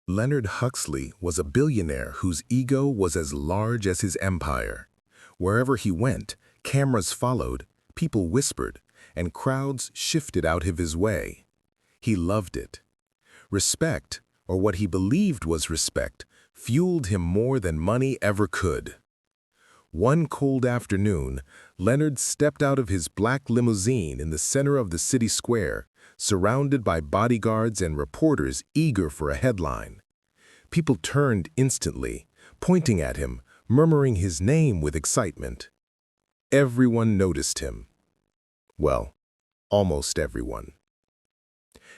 Leonard Huxley was a billionaire whose ego was as large as his empire. Wherever he went, cameras followed, people whispered, and crowds shifted out of his way. He loved it. Respect, or what he believed was respect, fueled him more than money ever could. One cold afternoon, Leonard stepped out of his black limousine in the center of the city square, surrounded by bodyguards and reporters eager for a headline. People turned instantly, pointing at him, murmuring his name with excitement. Everyone noticed him. Well, almost everyone.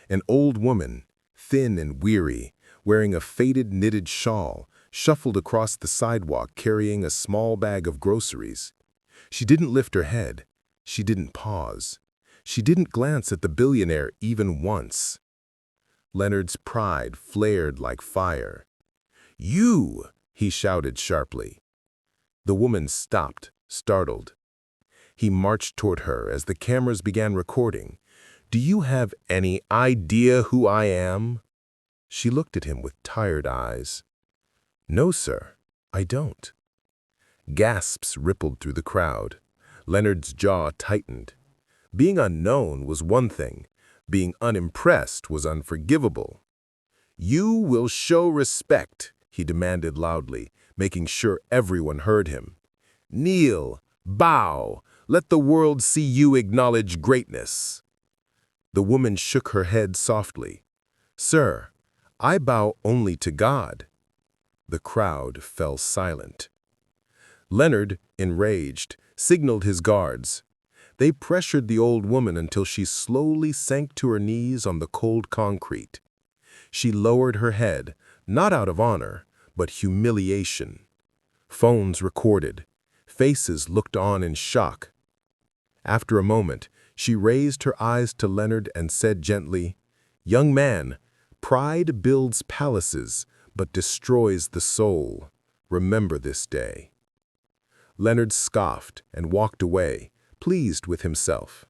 An old woman, thin and weary, wearing a faded knitted shawl, shuffled across the sidewalk carrying a small bag of groceries. She didn't lift her head. She didn't pause. She didn't glance at the billionaire even once. Leonard's pride flared like fire. "You!" he shouted sharply. The woman stopped, startled. He marched toward her as the cameras began recording. "Do you have any idea who I am?" She looked at him with tired eyes. "No, sir, I don't." Gasps rippled through the crowd. Leonard's jaw tightened. Being unknown was one thing. Being unimpressed was unforgivable. "You will show respect," he demanded loudly, making sure everyone heard him. "Kneel, bow, let the world see you acknowledge greatness." The woman shook her head softly. "Sir, I bow only to God." The crowd fell silent. Leonard, enraged, signaled his guards. They pressured the old woman until she slowly sank to her knees on the cold concrete. She lowered her head, not out of honor, but humiliation. Phones recorded. Faces looked on in shock. After a moment, she raised her eyes to Leonard and said gently, "Young man, pride builds palaces, but destroys the soul. Remember this day." Leonard scoffed and walked away, pleased with himself.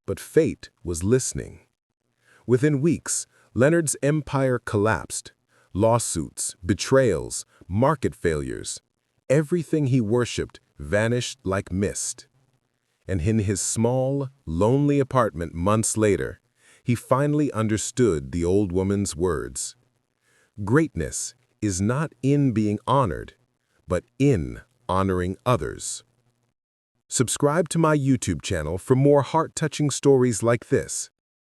But fate was listening. Within weeks, Leonard's empire collapsed. Lawsuits, betrayals, market failures. Everything he worshipped vanished like mist. And in his small, lonely apartment months later, he finally understood the old woman's words. Greatness is not in being honored, but in honoring others. Subscribe to my YouTube channel for more heart-touching stories like this.